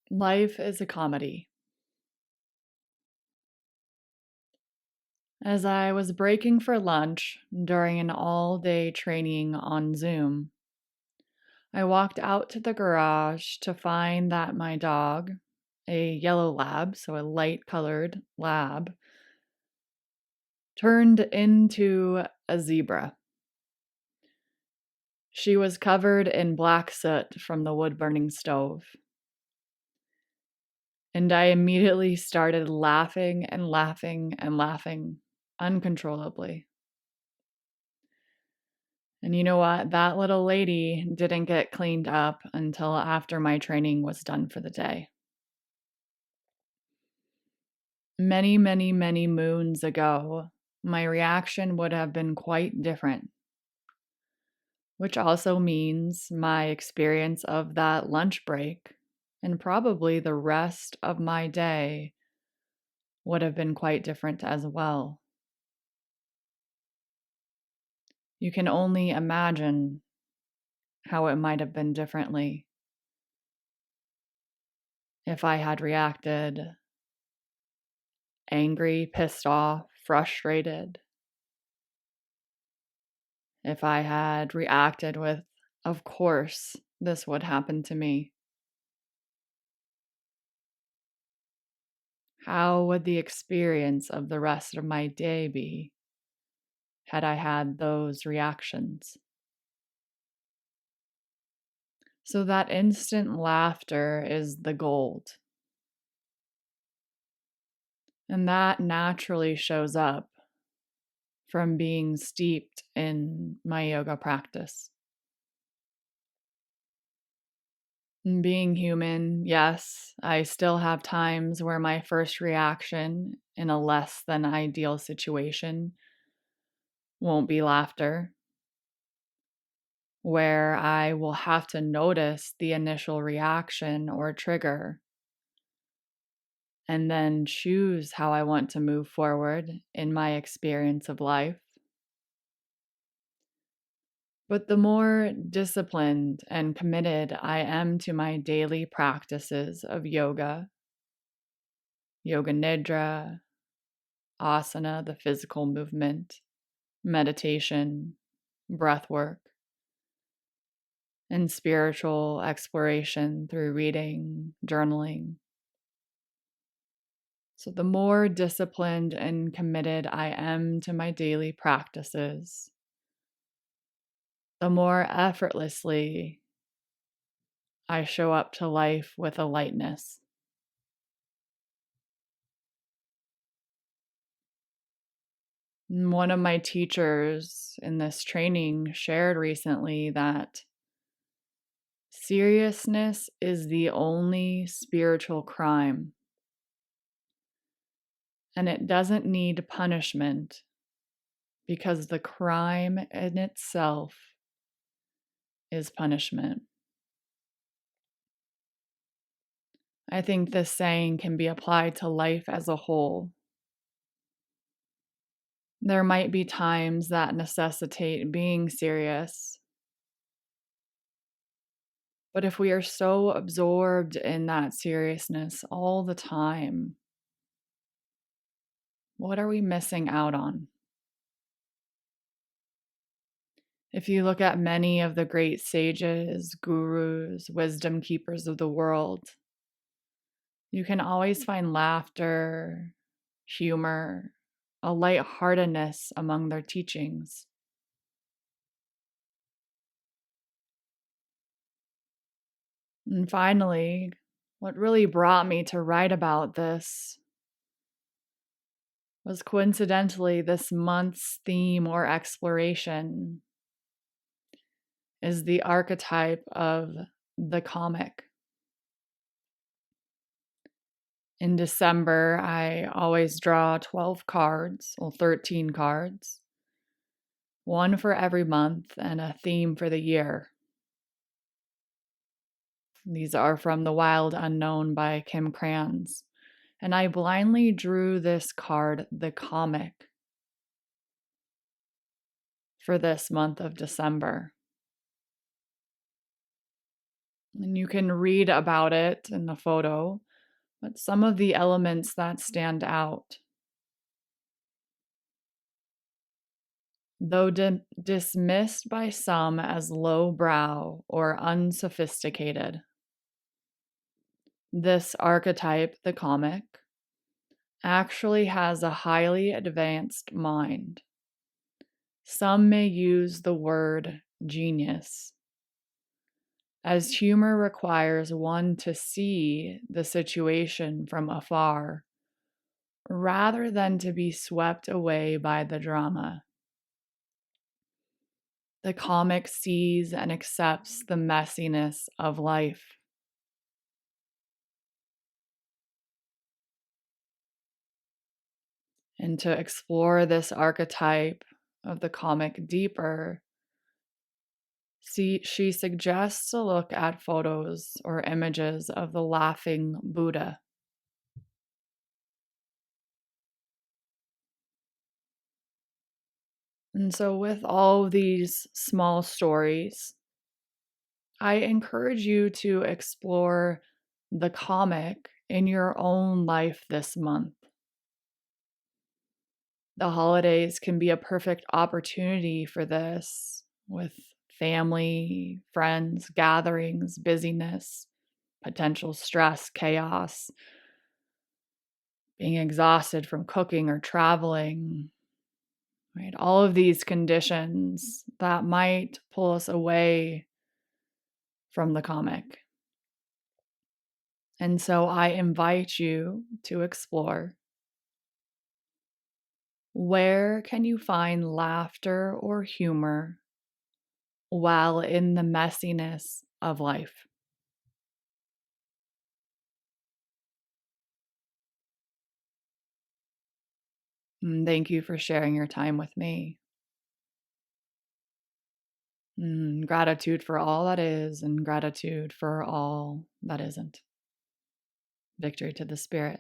Life is a comedy. As I was breaking for lunch during an all day training on Zoom, I walked out to the garage to find that my dog, a yellow lab, so a light colored lab, turned into a zebra. She was covered in black soot from the wood burning stove. And I immediately started laughing and laughing and laughing uncontrollably. And you know what? That little lady didn't get cleaned up until after my training was done for the day. Many, many, many moons ago, my reaction would have been quite different, which also means my experience of that lunch break and probably the rest of my day would have been quite different as well. You can only imagine how it might have been differently if I had reacted angry, pissed off, frustrated. If I had reacted with, of course, this would happen to me. How would the experience of the rest of my day be had I had those reactions? So that instant laughter is the gold. And that naturally shows up from being steeped in my yoga practice. And being human, yes, I still have times where my first reaction in a less than ideal situation won't be laughter, where I will have to notice the initial reaction or trigger and then choose how I want to move forward in my experience of life. But the more disciplined and committed I am to my daily practices of yoga, yoga nidra, asana, the physical movement, meditation, breath work, and spiritual exploration through reading, journaling. So, the more disciplined and committed I am to my daily practices, the more effortlessly I show up to life with a lightness. One of my teachers in this training shared recently that seriousness is the only spiritual crime, and it doesn't need punishment because the crime in itself is punishment. I think this saying can be applied to life as a whole. There might be times that necessitate being serious, but if we are so absorbed in that seriousness all the time, what are we missing out on? If you look at many of the great sages, gurus, wisdom keepers of the world, you can always find laughter, humor, a lightheartedness among their teachings. And finally, what really brought me to write about this was coincidentally this month's theme or exploration is the archetype of the comic. In December, I always draw 12 cards, well, 13 cards, one for every month and a theme for the year. These are from The Wild Unknown by Kim Krans. And I blindly drew this card, the comic, for this month of December. And you can read about it in the photo, but some of the elements that stand out, though dismissed by some as lowbrow or unsophisticated, this archetype, the comic, actually has a highly advanced mind. Some may use the word genius, as humor requires one to see the situation from afar rather than to be swept away by the drama. The comic sees and accepts the messiness of life. And to explore this archetype of the comic deeper, she suggests to look at photos or images of the laughing Buddha. And so, with all these small stories, I encourage you to explore the comic in your own life this month. The holidays can be a perfect opportunity for this with family, friends, gatherings, busyness, potential stress, chaos, being exhausted from cooking or traveling, right? All of these conditions that might pull us away from the comic. And so I invite you to explore, where can you find laughter or humor while in the messiness of life? Thank you for sharing your time with me. Gratitude for all that is and gratitude for all that isn't. Victory to the spirit.